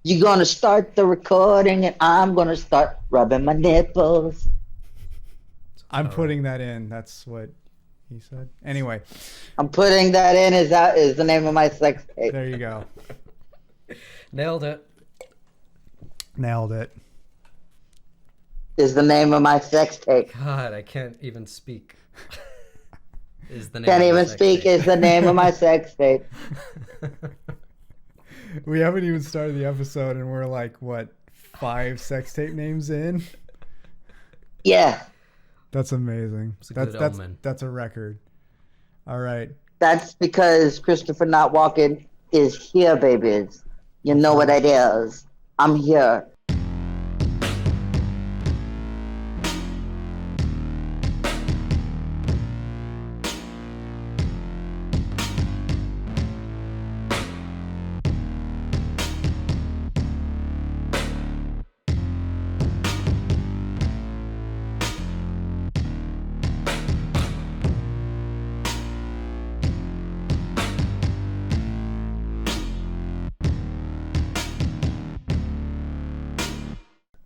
You're gonna start the recording, and I'm gonna start rubbing my nipples. I'm putting that in. That's what he said. Anyway, I'm putting that in. That is the name of my sex tape. there you go. Nailed it. Nailed it. Is the name of my sex tape. God, I can't even speak. Is the name Can't of the even sex speak. tape. Is the name of my sex tape. We haven't even started the episode, and we're like, what, 5 sex tape names in? Yeah, That's amazing. It's a good omen. That's a record. All right. that's because ChristopherNotWalken is here, babies. You know what it is. I'm here.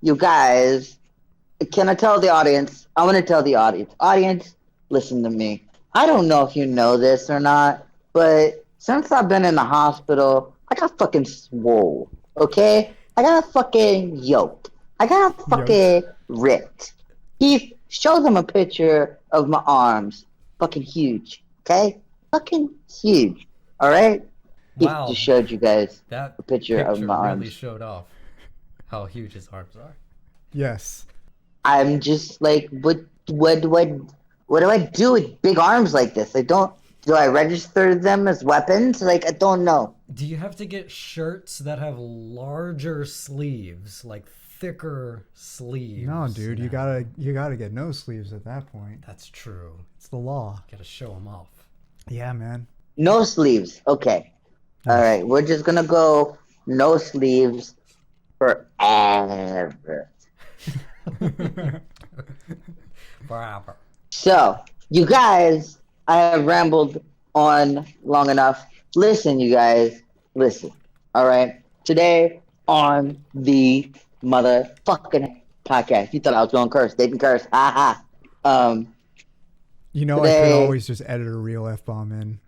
You guys, can I tell the audience? I want to tell the audience. Audience, listen to me. I don't know if you know this or not, but since I've been in the hospital, I got fucking swole. Okay? I got fucking yoked. I got fucking ripped. Keith, show them a picture of my arms. Fucking huge. Okay? Fucking huge. Alright? Keith Wow. just showed you guys That a picture of my really arms. showed off how huge his arms are. Yes. I'm just like, what do I do with big arms like this? Do I register them as weapons? Like, I don't know. Do you have to get shirts that have larger sleeves, like thicker sleeves? No, dude, you now? gotta get no sleeves at that point. That's true. It's the law. Gotta show them off. Yeah, man. No sleeves. Okay. All right. We're just gonna go no sleeves forever. Forever. So, you guys, I have rambled on long enough. Listen, you guys, listen. All right. Today on the motherfucking podcast, you thought I was going to curse. Didn't curse. Ha ha. You know, I Today- could always just edit a real F-bomb in.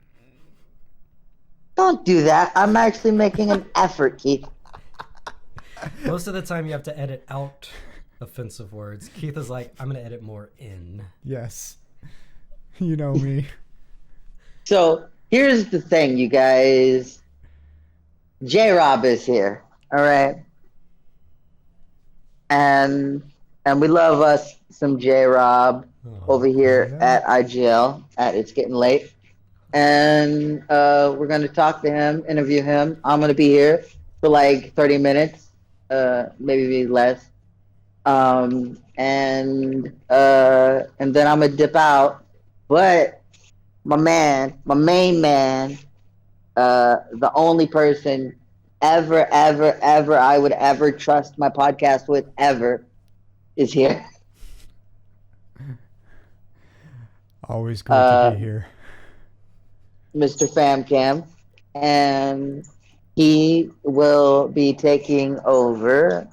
Don't do that. I'm actually making an effort, Keith. Most of the time you have to edit out offensive words. Keith is like, I'm going to edit more in. Yes. You know me. So here's the thing, you guys. J-Rob is here, all right? And we love us some J-Rob over here yeah. at IGL at It's Getting Late. And we're going to talk to him, interview him. I'm going to be here for like 30 minutes, maybe less. And then I'm going to dip out. But my main man, the only person ever I would ever trust my podcast with ever is here. Always good to be here. Mr. FamKam, and he will be taking over.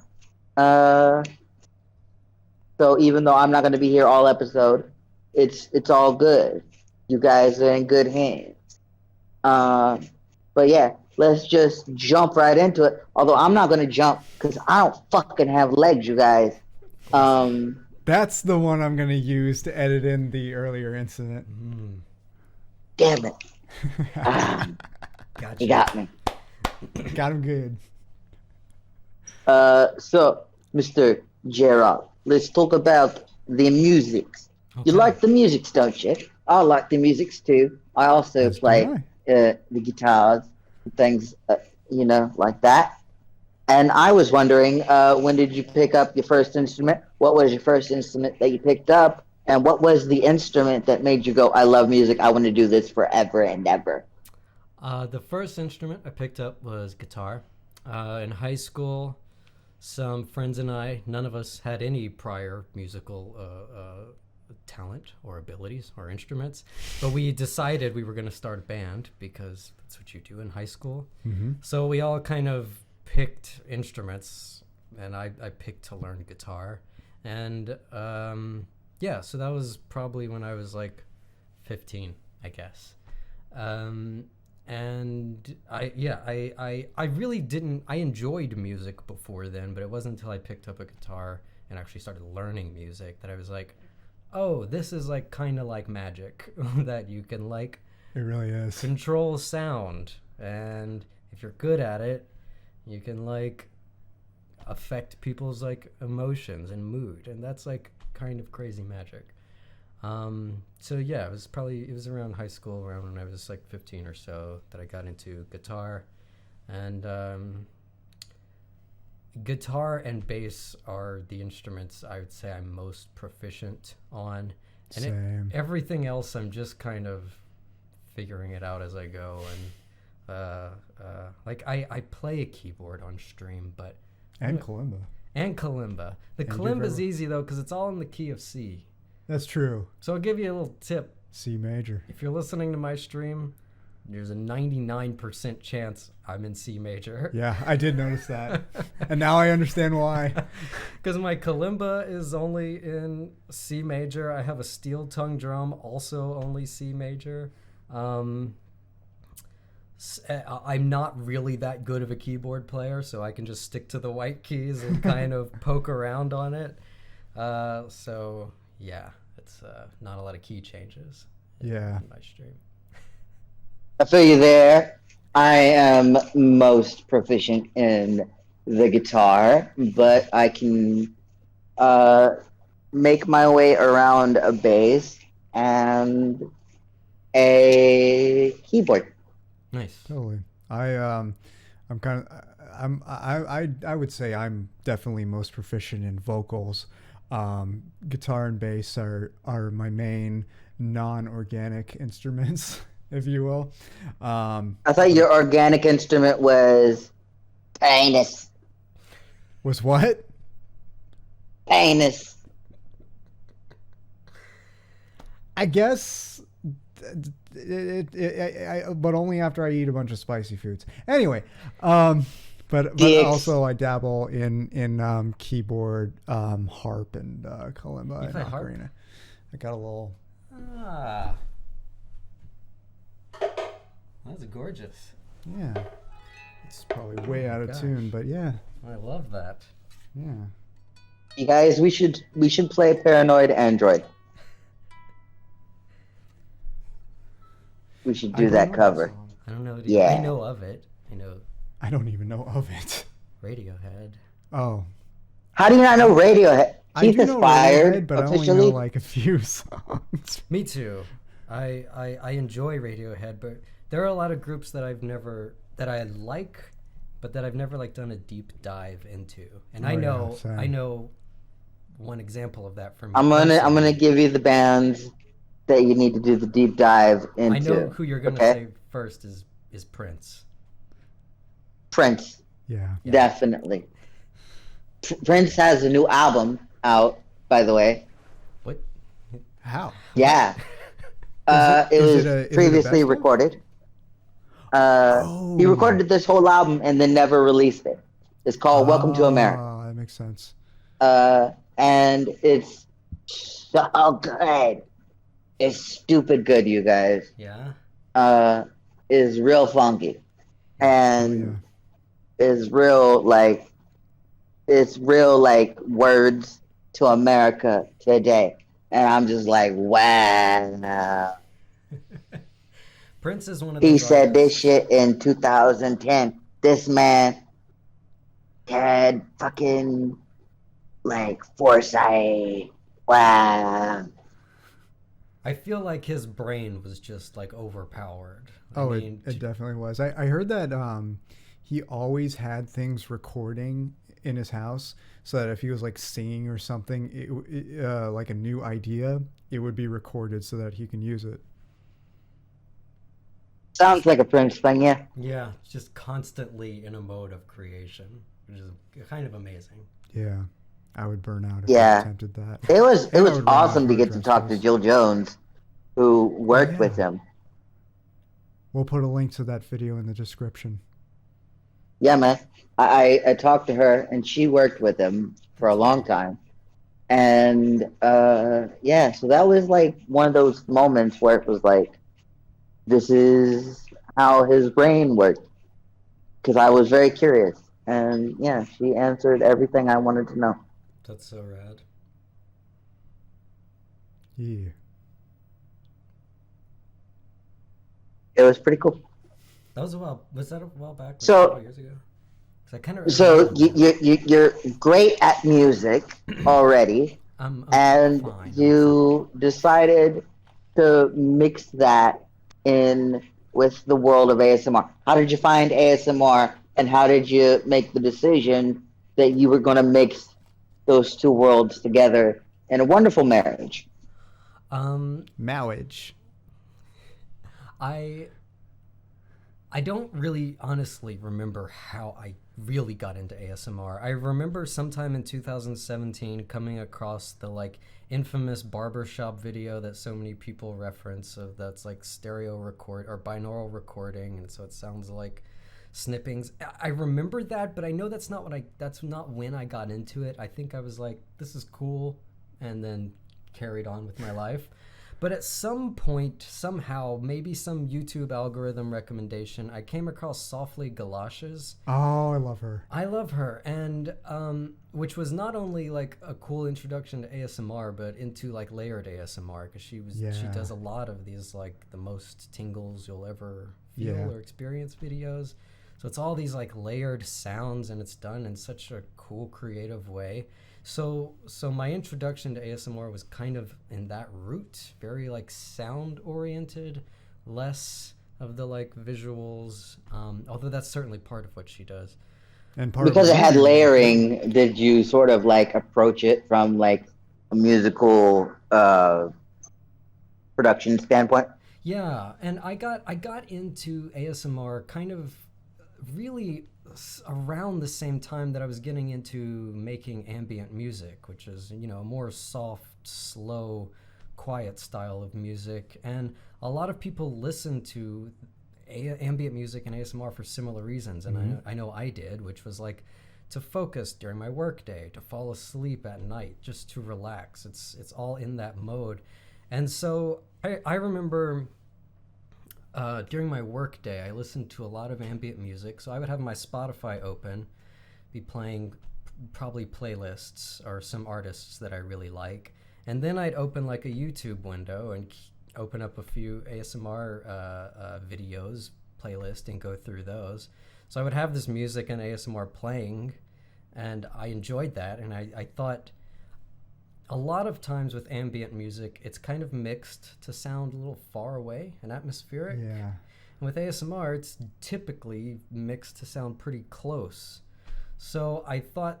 So even though I'm not going to be here all episode, it's all good. You guys are in good hands. But yeah, let's just jump right into it. Although I'm not going to jump because I don't fucking have legs, you guys. That's the one I'm going to use to edit in the earlier incident. Damn it. Gotcha. You got me. Got him good. So, Mr. Gerald, let's talk about the musics. Okay. You like the musics, don't you? I like the musics too. I also As do play the guitars and things, like that. And I was wondering, when did you pick up your first instrument? What was your first instrument that you picked up? And what was the instrument that made you go, I love music, I want to do this forever and ever? The first instrument I picked up was guitar. In high school, some friends and I, none of us had any prior musical talent or abilities or instruments, but we decided we were going to start a band because that's what you do in high school. Mm-hmm. So we all kind of picked instruments, and I picked to learn guitar, and yeah, so that was probably when I was like 15, I guess. And I really didn't. I enjoyed music before then, but it wasn't until I picked up a guitar and actually started learning music that I was like, oh, this is like kind of like magic that you can like It really is. control sound, and if you're good at it, you can like affect people's like emotions and mood, and that's like kind of crazy magic. So yeah, it was around high school, around when I was like 15 or so, that I got into guitar, and guitar and bass are the instruments I would say I'm most proficient on, and Same. everything else I'm just kind of figuring it out as I go. And like I play a keyboard on stream, but And kalimba. and kalimba. The And kalimba's Jrobthehuman. easy though because it's all in the key of C. That's true. So I'll give you a little tip. C major. If you're listening to my stream, there's a 99% chance I'm in C major. Yeah, I did notice that. And now I understand why. Because my kalimba is only in C major. I have a steel tongue drum, also only C major. I'm not really that good of a keyboard player, so I can just stick to the white keys and kind of poke around on it. So yeah, it's not a lot of key changes. Yeah. In my stream. I feel you there. I am most proficient in the guitar, but I can make my way around a bass and a keyboard. Nice. Totally. I would say I'm definitely most proficient in vocals. Guitar and bass are my main non-organic instruments, if you will. I thought your organic instrument was penis. Was what? Penis. I guess, but only after I eat a bunch of spicy foods. Anyway, but Dicks. also I dabble in keyboard, harp, and kalimba You and play harp? ocarina. I got a little. Ah. That's gorgeous. Yeah, it's probably way out of gosh. tune, but yeah, I love that. yeah. You guys, we should play Paranoid Android. We should I do don't that know cover. song. I don't know. Yeah. I know of it. I know I don't even know of it. Radiohead. Oh, How do you not know Radiohead? I Keith do is know fired Radiohead, but I officially. only know like a few songs. Me too. I enjoy Radiohead, but there are a lot of groups that I like, but that I've never like done a deep dive into. And Oh, I yeah, know same. I know one example of that from I'm gonna personally. give you the bands that you need to do the deep dive into. I know who you're gonna okay? say first is Prince. Prince, Yeah. Yeah. definitely. Prince has a new album out, by the way. What? How? Yeah. It is was it a previously best of? recorded. Oh. He recorded this whole album and then never released it. It's called Welcome to America. Oh, that makes sense. And it's so good. It's stupid good, you guys. Yeah. Is real funky. And Oh, is real like it's real like words to America today. And I'm just like, wow. Prince is one of those He said this artists- shit in 2010. This man had fucking like foresight. Wow. I feel like his brain was just like overpowered. Oh, I mean, it definitely was. I heard that he always had things recording in his house so that if he was like singing or something, like a new idea, it would be recorded so that he can use it. Sounds like a Prince thing, yeah. yeah, just constantly in a mode of creation, which is kind of amazing. Yeah, I would burn out if Yeah. I attempted that. It was And I would run awesome out to of get to talk to addresses. Jill Jones, who worked yeah. with him. We'll put a link to that video in the description. Yeah, man. I talked to her, and she worked with him for a That's long cool. time. And yeah, so that was like one of those moments where it was like, this is how his brain worked. Because I was very curious. And yeah, she answered everything I wanted to know. That's so rad. Yeah. It was pretty cool. That was a while. Was that a while back? Like a couple So, years ago? Because I so remember you, now. you're great at music already, I'm and fine. I'm fine. you decided to mix that in with the world of ASMR. How did you find ASMR, and how did you make the decision that you were going to mix those two worlds together in a wonderful marriage? Um, Marriage. I I don't really honestly remember how I really got into ASMR. I remember sometime in 2017 coming across the like infamous barbershop video that so many people reference of that's like stereo record or binaural recording, and so it sounds like snippings. I remember that, but I know that's not when I got into it. I think I was like, this is cool, and then carried on with my life. But at some point, somehow, maybe some YouTube algorithm recommendation, I came across Softly Galoshes. Oh, I love her. I love her, and which was not only like a cool introduction to ASMR, but into like layered ASMR because she Yeah. does a lot of these like the most tingles you'll ever feel Yeah. or experience videos. So it's all these like layered sounds, and it's done in such a cool, creative way. So my introduction to ASMR was kind of in that route, very like sound oriented, less of the like visuals. Although that's certainly part of what she does. And part of Because what it you had do too. layering, did you sort of like approach it from like a musical production standpoint? Yeah, and I got into ASMR kind of really around the same time that I was getting into making ambient music, which is, a more soft, slow, quiet style of music. And a lot of people listen to ambient music and ASMR for similar reasons. And Hmm. I know I did, which was like to focus during my workday, to fall asleep at night, just to relax. It's all in that mode. And so I remember during my work day, I listened to a lot of ambient music. So I would have my Spotify open, be playing probably playlists or some artists that I really like. And then I'd open like a YouTube window and open up a few ASMR videos, playlist, and go through those. So I would have this music and ASMR playing, and I enjoyed that. And I thought a lot of times with ambient music, it's kind of mixed to sound a little far away and atmospheric. Yeah. And with ASMR, it's typically mixed to sound pretty close. So I thought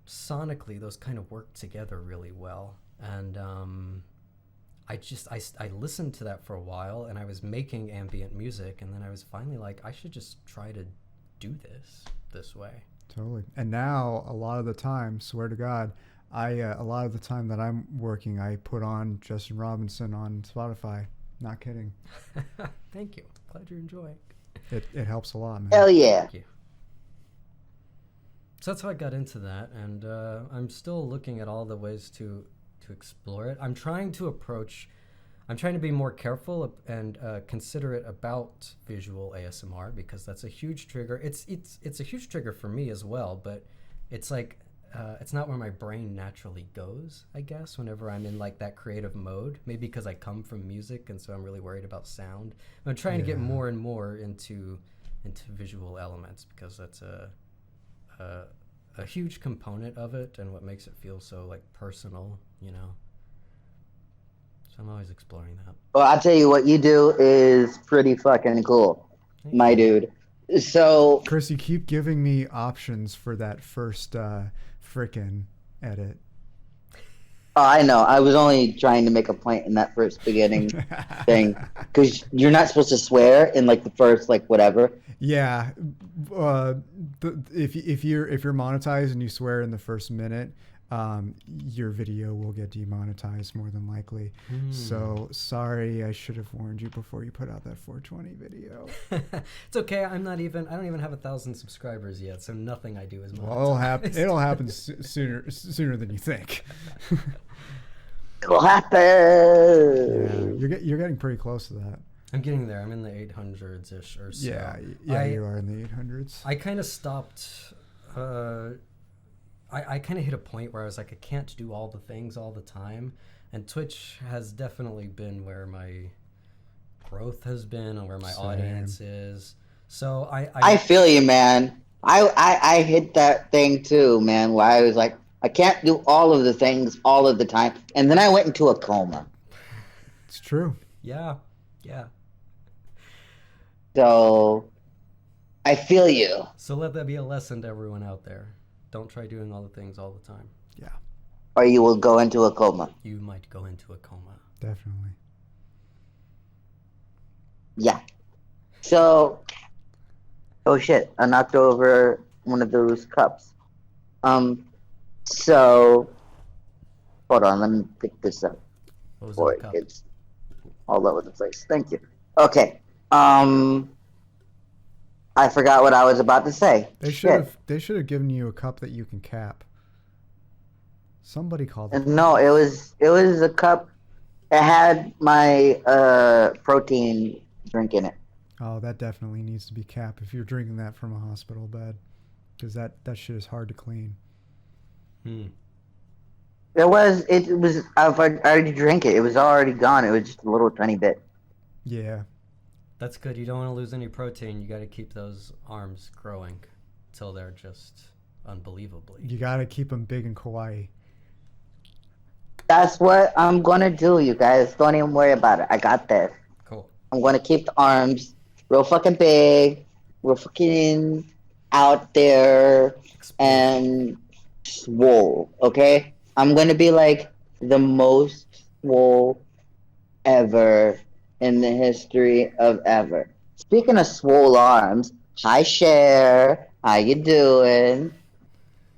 sonically those kind of worked together really well. And I listened to that for a while, and I was making ambient music, and then I was finally like, I should just try to do this way. Totally. And now, a lot of the time, swear to God, a lot of the time that I'm working, I put on Justin Robinson on Spotify. Not kidding. Thank you. Glad you're enjoying. It helps a lot, man. Hell yeah. Thank you. So that's how I got into that, and I'm still looking at all the ways to explore it. I'm trying to be more careful and considerate about visual ASMR because that's a huge trigger. It's a huge trigger for me as well, but it's like it's not where my brain naturally goes, I guess, whenever I'm in like that creative mode. Maybe because I come from music, and so I'm really worried about sound. I'm trying to get Yeah. more and more into visual elements because that's a a huge component of it and what makes it feel so like personal. So I'm always exploring that. Well, I'll tell you what you do is pretty fucking cool, Thank my you. dude. So, Chris, you keep giving me options for that first frickin' edit. oh, I know. I was only trying to make a point in that first beginning thing because you're not supposed to swear in like the first like whatever. Yeah, if you're monetized and you swear in the first minute, your video will get demonetized more than likely. So sorry, I should have warned you before you put out that 420 video. It's okay. I don't even have 1,000 subscribers yet, so nothing I do is monetized. Well, it'll happen sooner than you think. It'll happen. Yeah, you're getting pretty close to that. I'm getting there. I'm in the 800s-ish or so. Yeah, you are in the 800s. I kind of stopped. I kind of hit a point where I was like, I can't do all the things all the time. And Twitch has definitely been where my growth has been and where my audience is. So I feel you, man. I hit that thing too, man, where I was like, I can't do all of the things all of the time. And then I went into a coma. It's true. Yeah. So I feel you. So let that be a lesson to everyone out there. Don't try doing all the things all the time. Yeah. Or you will go into a coma. You might go into a coma. Definitely. Yeah. So, oh shit, I knocked over one of those cups. So, hold on, let me pick this up. What was Boy, in the cup? it's all over the place. Thank you. Okay. I forgot what I was about to say. They should have given you a cup that you can cap. Somebody called it. No, it was a cup. It had my protein drink in it. Oh, that definitely needs to be capped if you're drinking that from a hospital bed, because that shit is hard to clean. It was. I already drank it. It was already gone. It was just a little tiny bit. Yeah. That's good. You don't want to lose any protein. You got to keep those arms growing till they're just unbelievably. You got to keep them big and kawaii. That's what I'm gonna do, you guys. Don't even worry about it. I got this. Cool. I'm gonna keep the arms real fucking big, real fucking out there, and swole. Okay, I'm gonna be like the most swole ever in the history of ever. Speaking of swole arms, hi Cher, how you doing?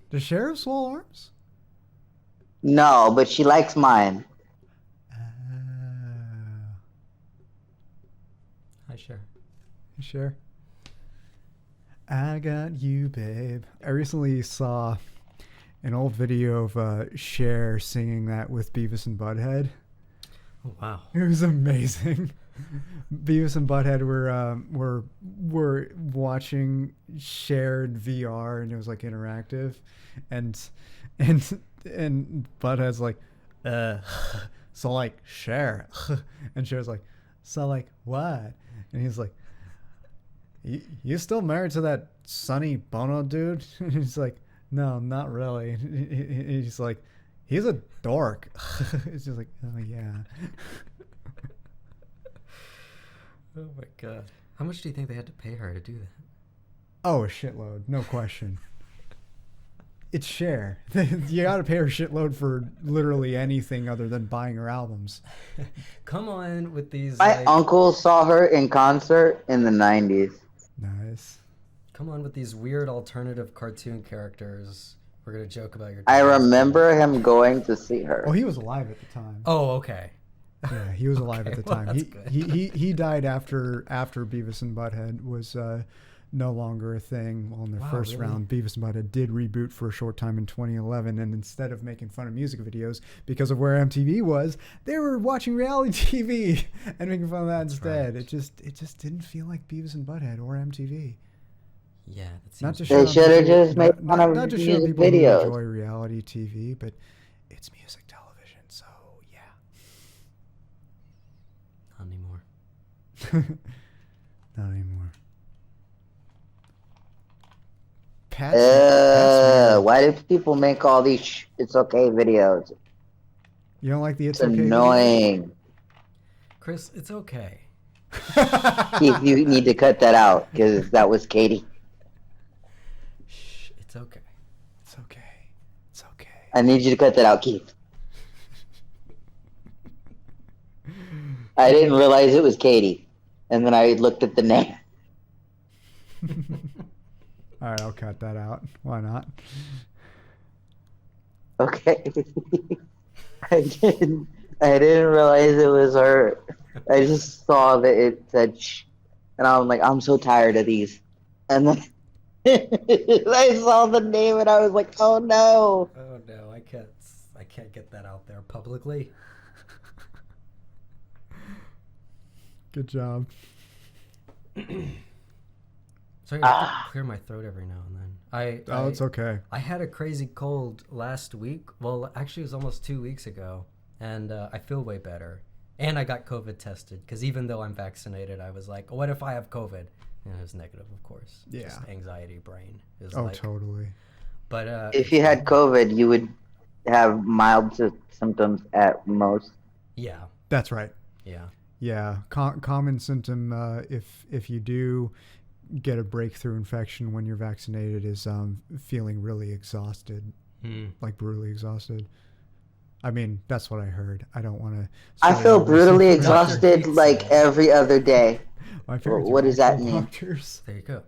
Does Cher have swole arms? No, but she likes mine. Hi, Cher. Cher. I got you, babe. I recently saw an old video of Cher singing that with Beavis and Butthead. Oh, wow. It was amazing. Beavis and Butthead were watching shared VR, and it was like interactive, and Butthead's like, so like Cher, and Cher's like, so like what? And he's like, you still married to that Sonny Bono dude? And he's like, no, not really. And he's like, he's a dork. It's just like, oh yeah. Oh my god. How much do you think they had to pay her to do that? Oh, a shitload, no question. It's Cher. You gotta pay her a shitload for literally anything other than buying her albums. Come on with these. My uncle saw her in concert in the 90s. Nice. Come on with these weird alternative cartoon characters. We're gonna joke about your. I remember him going to see her. Oh, he was alive at the time. Oh, okay. Yeah, he was alive at the time. Well, that's good. He died after Beavis and Butthead was no longer a thing. Well, in their first really? round, Beavis and Butthead did reboot for a short time in 2011, and instead of making fun of music videos because of where MTV was, they were watching reality TV and making fun of that instead. right. It just didn't feel like Beavis and Butthead or MTV. Yeah, that seems Not to They shit on should have people- just made fun not of to shit on music people who videos. enjoy reality TV, but it's music television, so yeah. not anymore. Not anymore. Pat Why do people make all these it's okay videos? you don't like the It's It's Okay annoying. Chris, it's okay. Keith, you need to cut that out because that was Katie. Shh, it's okay. It's okay. It's okay. I need you to cut that out, Keith. I didn't realize it was Katie, and then I looked at the name. All right, I'll cut that out. Why not? Okay. I didn't. I didn't realize it was her. I just saw that it said "shh," and I'm like, I'm so tired of these. And then I saw the name, and I was like, oh no. Oh no, I can't get that out there publicly. Good job. Sorry, I have to clear my throat every now and then. It's okay. I had a crazy cold last week. Well, actually, it was almost 2 weeks ago, and I feel way better. And I got COVID tested because even though I'm vaccinated, I was like, "What if I have COVID?" And it was negative, of course. Yeah. Just anxiety brain. Totally. But If you had COVID, you would have mild symptoms at most. Yeah. That's right. Yeah. Yeah. Common symptom if you do get a breakthrough infection when you're vaccinated is feeling really exhausted, like brutally exhausted. I mean, that's what I heard. I don't want to. I feel brutally exhausted like every other day. What does that mean? Doctors. There you go.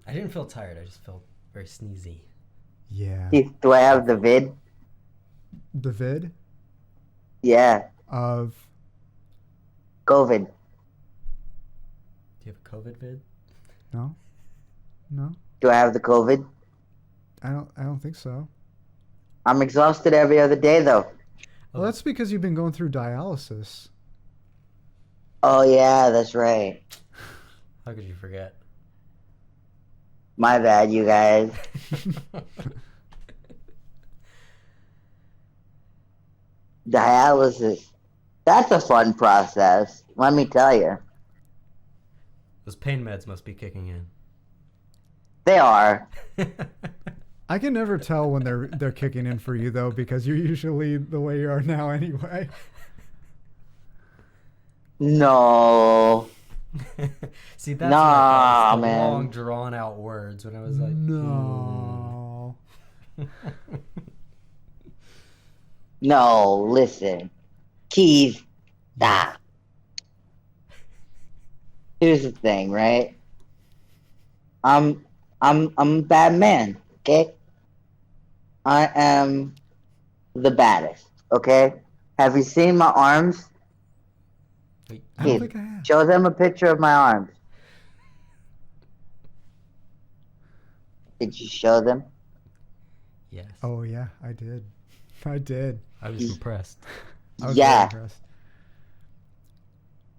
I didn't feel tired. I just felt very sneezy. Yeah. Do I have the vid? The vid? Yeah. Of COVID. Do you have a COVID vid? No. No. Do I have the COVID? I don't think so. I'm exhausted every other day though. Well, that's because you've been going through dialysis. Oh yeah, that's right. How could you forget? My bad, you guys. Dialysis. That's a fun process, let me tell you. Those pain meds must be kicking in. They are. I can never tell when they're kicking in for you though, because you're usually the way you are now anyway. No. See, that's nah, the man. long, drawn-out words when I was like, no. No, listen. Keith, stop. Here's the thing, right? I'm a bad man, okay? I am the baddest, okay? Have you seen my arms? I don't think I have. Show them a picture of my arms. Did you show them? Yes. Oh yeah, I did. I was impressed. I was Yeah. very impressed.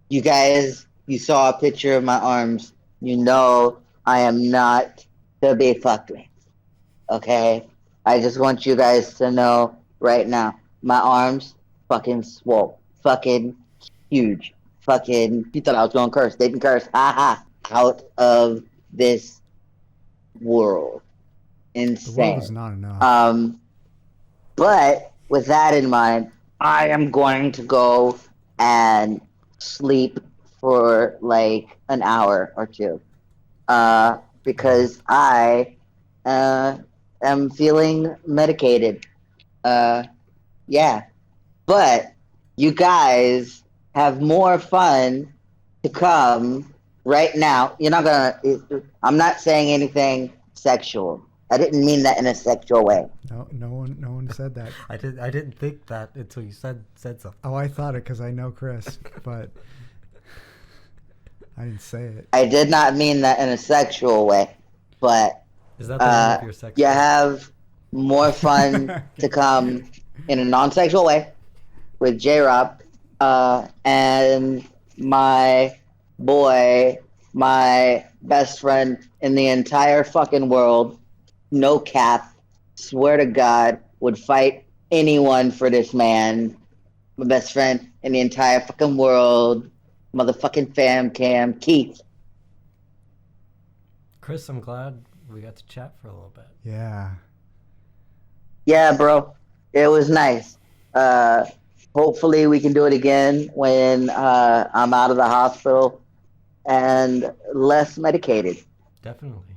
You guys, you saw a picture of my arms. You know I am not to be fucked with. Okay? I just want you guys to know right now. My arms fucking swole. Fucking huge. Fucking, you thought I was gonna curse. Didn't curse. Ha ha. Out of this world. Insane. The world is not enough. But with that in mind, I am going to go and sleep for like an hour or two. Because I am feeling medicated. Yeah. But you guys have more fun to come right now. You're not gonna, I'm not saying anything sexual. I didn't mean that in a sexual way. No one said that. I didn't think that until you said something. Oh, I thought it because I know Chris, but I didn't say it. I did not mean that in a sexual way, but Is that the name of your sex? you have more fun to come in a non-sexual way with J-Rob and my boy, my best friend in the entire fucking world, no cap, swear to God, would fight anyone for this man. My best friend in the entire fucking world, motherfucking FamKam, Keith. Chris, I'm glad we got to chat for a little bit. Yeah. Yeah, bro, it was nice. Hopefully we can do it again when I'm out of the hospital and less medicated. Definitely.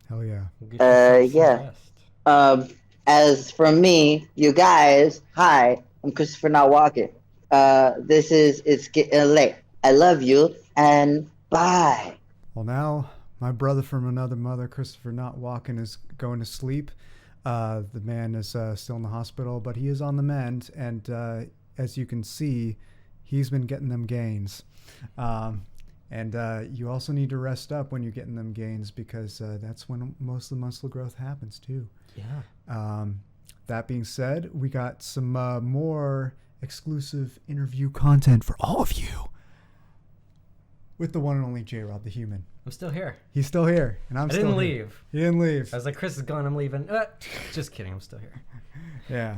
Hell yeah. We'll get you some rest. As for me, you guys, hi, I'm ChristopherNotWalken. This is It's Getting Late. I love you, and bye. Well, now my brother from another mother, ChristopherNotWalken, is going to sleep. The man is still in the hospital, but he is on the mend, and as you can see, he's been getting them gains. And you also need to rest up when you're getting them gains, because that's when most of the muscle growth happens too. Yeah. That being said, we got some more exclusive interview content for all of you with the one and only Jrobthehuman. I'm still here. He's still here, and I'm I still didn't here. leave. He didn't leave. I was like, Chris is gone, I'm leaving. Just kidding, I'm still here. Yeah.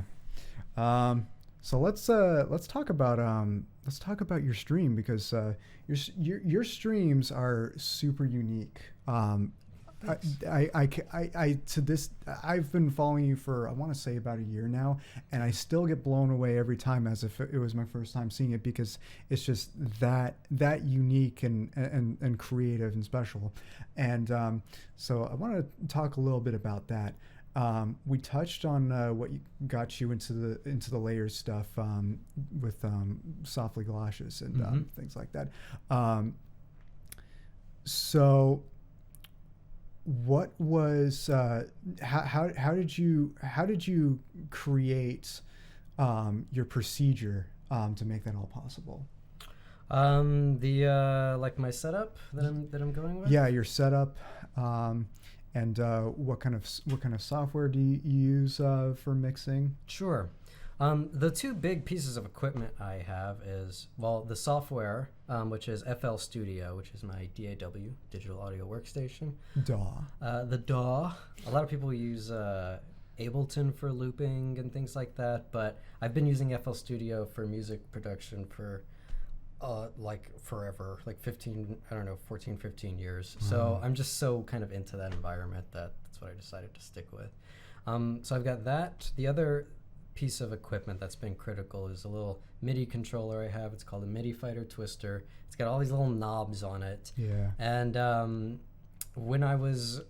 So let's talk about your stream, because your streams are super unique. I've been following you for, I want to say, about a year now, and I still get blown away every time as if it was my first time seeing it, because it's just that unique and creative and special. And so I want to talk a little bit about that. We touched on what got you into the layers stuff with Softly Galoshes and things like that. So what was how did you create your procedure to make that all possible? Like my setup that I'm going with? Yeah, your setup. And what kind of software do you use for mixing? Sure. The two big pieces of equipment I have is, well, the software, which is FL Studio, which is my DAW, digital audio workstation. DAW. The DAW. A lot of people use Ableton for looping and things like that, but I've been using FL Studio for music production for like forever, like 14, 15 years. So I'm just so kind of into that environment that's what I decided to stick with. So I've got that. The other piece of equipment that's been critical is a little MIDI controller I have. It's called a MIDI Fighter Twister. It's got all these little knobs on it. Yeah. And when I was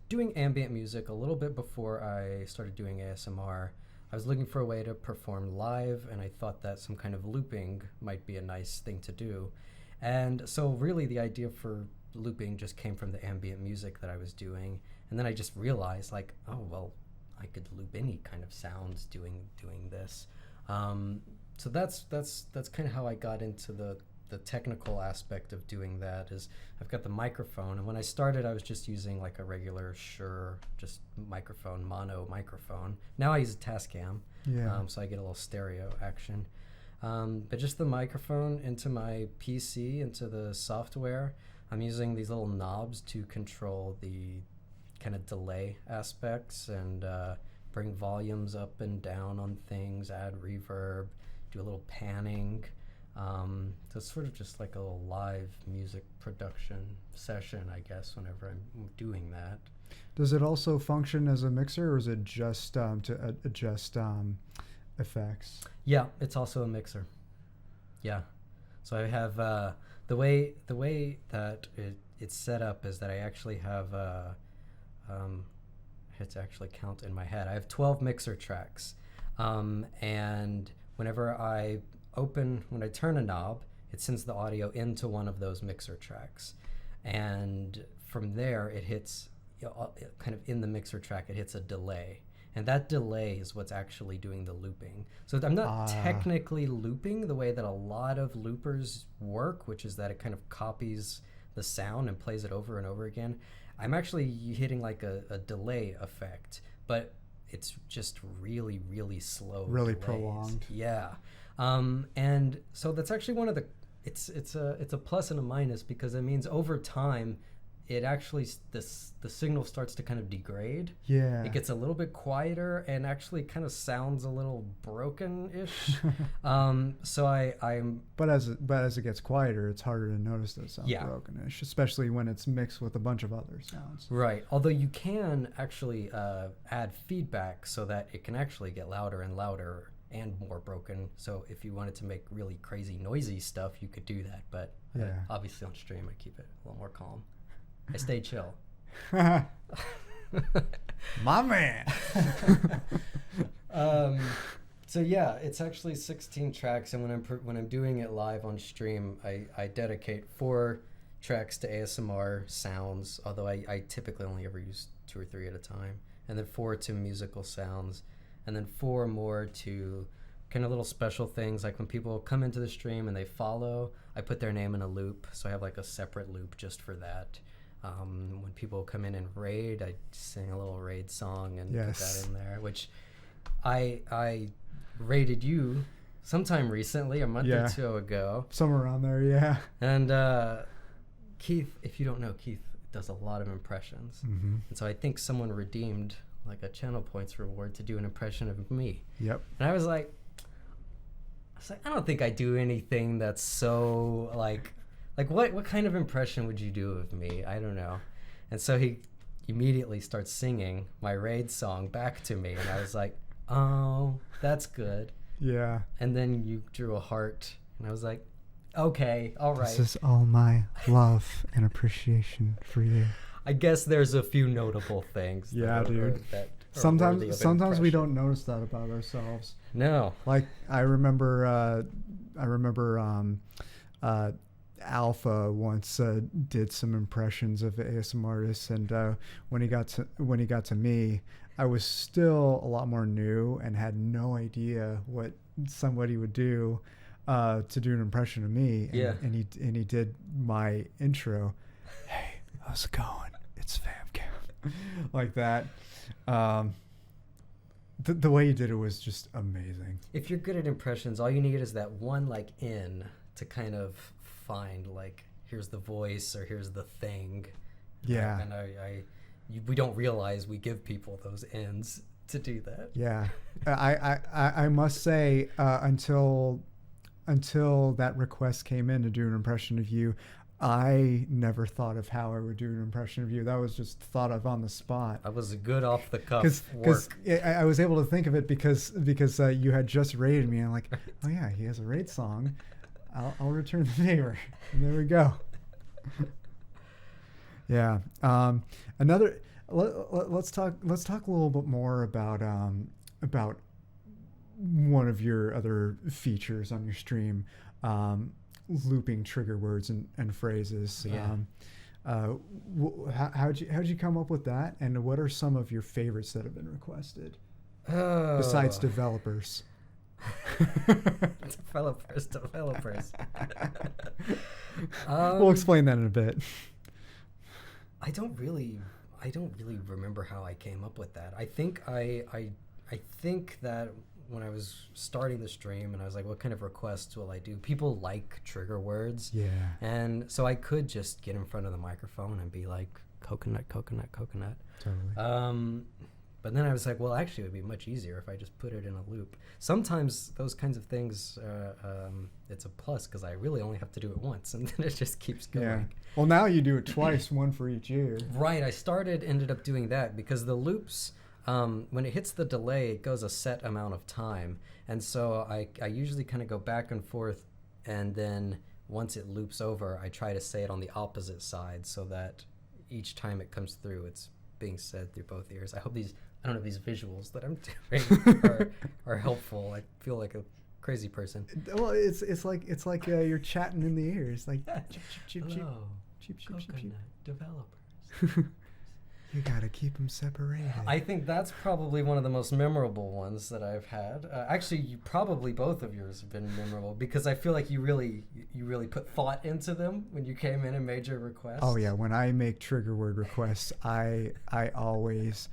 doing ambient music a little bit before I started doing ASMR, I was looking for a way to perform live, and I thought that some kind of looping might be a nice thing to do. And so really the idea for looping just came from the ambient music that I was doing. And then I just realized, like, oh, well, I could loop any kind of sounds doing this. So that's kind of how I got into the technical aspect of doing that. Is I've got the microphone, and when I started I was just using like a regular Shure just microphone, mono microphone. Now I use a Tascam, so I get a little stereo action. But just the microphone into my PC, into the software, I'm using these little knobs to control the kind of delay aspects and bring volumes up and down on things, add reverb, do a little panning. So it's sort of just like a little live music production session, I guess, whenever I'm doing that. Does it also function as a mixer, or is it just to adjust effects? Yeah, it's also a mixer. Yeah. So I have the way that it's set up is that I actually have I had to actually count in my head. I have 12 mixer tracks, and whenever when I turn a knob, it sends the audio into one of those mixer tracks, and from there it hits kind of in the mixer track, it hits a delay, and that delay is what's actually doing the looping. So I'm not technically looping the way that a lot of loopers work, which is that it kind of copies the sound and plays it over and over again. I'm actually hitting like a delay effect, but it's just really, really slow. Really delays. prolonged. Yeah. And so that's actually one of the, it's a plus and a minus, because it means over time, it actually, the signal starts to kind of degrade. Yeah. It gets a little bit quieter and actually kind of sounds a little broken-ish. So I'm. But as it gets quieter, it's harder to notice that it sounds broken-ish, especially when it's mixed with a bunch of other sounds. Right. Although you can actually add feedback so that it can actually get louder and louder and more broken. So if you wanted to make really crazy noisy stuff, you could do that. But obviously on stream, I keep it a little more calm. I stay chill. My man. So yeah, it's actually 16 tracks, and when I'm doing it live on stream, I dedicate 4 tracks to ASMR sounds, although I typically only ever use 2 or 3 at a time, and then 4 to musical sounds, and then 4 more to kind of little special things, like when people come into the stream and they follow, I put their name in a loop, so I have like a separate loop just for that. When people come in and raid, I sing a little raid song and put that in there, which I raided you sometime recently, a month or 2 ago. Somewhere around there, yeah. And Keith, if you don't know, Keith does a lot of impressions. Mm-hmm. And so I think someone redeemed like a channel points reward to do an impression of me. Yep. And I was like, I don't think I do anything that's so like what kind of impression would you do of me? I don't know. And so he immediately starts singing my raid song back to me, and I was like, oh, that's good. Yeah. And then you drew a heart, and I was like, okay, all right. This is all my love and appreciation for you. I guess there's a few notable things. Yeah, dude. That Sometimes we don't notice that about ourselves. No. Like I remember Alpha once did some impressions of ASMR artists, and when he got to me, I was still a lot more new and had no idea what somebody would do to do an impression of me. And he did my intro. Hey, how's it going? It's FamKam. Like that. The way he did it was just amazing. If you're good at impressions, all you need is that one like in to kind of find like, here's the voice or here's the thing. Yeah. And we don't realize we give people those ends to do that. Yeah. I must say, until that request came in to do an impression of you, I never thought of how I would do an impression of you. That was just thought of on the spot. That was a good off the cuff Because work. I was able to think of it because you had just raided me, and I'm like, oh yeah, he has a raid song. I'll return the favor. And there we go. Yeah. Let's talk a little bit more about one of your other features on your stream, looping trigger words and phrases. Yeah. How'd you come up with that, and what are some of your favorites that have been requested besides developers? developers. We'll explain that in a bit. I don't really remember how I came up with that. I think I think that when I was starting the stream and I was like, what kind of requests will I do? People like trigger words. Yeah. And so I could just get in front of the microphone and be like, coconut, coconut, coconut. Totally. But then I was like, well, actually, it would be much easier if I just put it in a loop. Sometimes those kinds of things, it's a plus because I really only have to do it once, and then it just keeps going. Yeah. Well, now you do it twice, one for each ear. Right. I ended up doing that because the loops, when it hits the delay, it goes a set amount of time. And so I usually kind of go back and forth, and then once it loops over, I try to say it on the opposite side so that each time it comes through, it's being said through both ears. I don't know if these visuals that I'm doing are helpful. I feel like a crazy person. Well, it's like you're chatting in the ears, like cheep cheep cheep Hello, cheep cheep cheep cheep. developers. You gotta keep them separated. I think that's probably one of the most memorable ones that I've had. Actually, probably both of yours have been memorable because I feel like you really put thought into them when you came in and made your request. Oh yeah, when I make trigger word requests, I always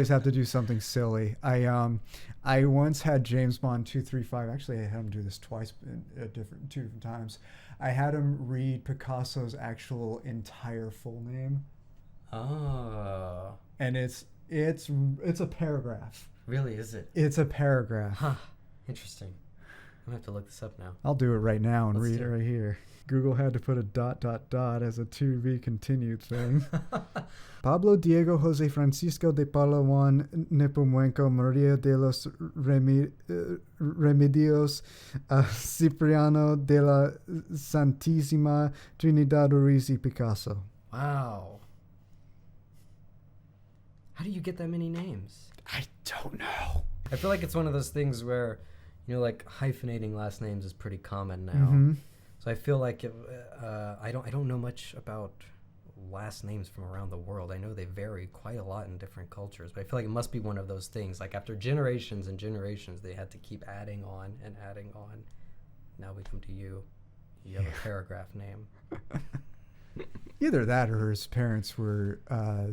have to do something silly. I once had James Bond 235. Actually, I had him do this twice, two different times. I had him read Picasso's actual entire full name. Oh. And it's a paragraph. Really, is it? It's a paragraph. Huh. Interesting. I'm gonna have to look this up now. I'll do it right now and Let's read do it it. right here. Google had to put a ... as a to be continued thing. Pablo Diego Jose Francisco de Palawan Nepomuenco Maria de los Remedios Cipriano de la Santísima Trinidad Ruiz y Picasso. Wow. How do you get that many names? I don't know. I feel like it's one of those things where, like hyphenating last names is pretty common now. Mm-hmm. So I feel like I don't know much about last names from around the world. I know they vary quite a lot in different cultures, but I feel like it must be one of those things. Like after generations and generations, they had to keep adding on and adding on. Now we come to you. You have a paragraph name. Either that or his parents were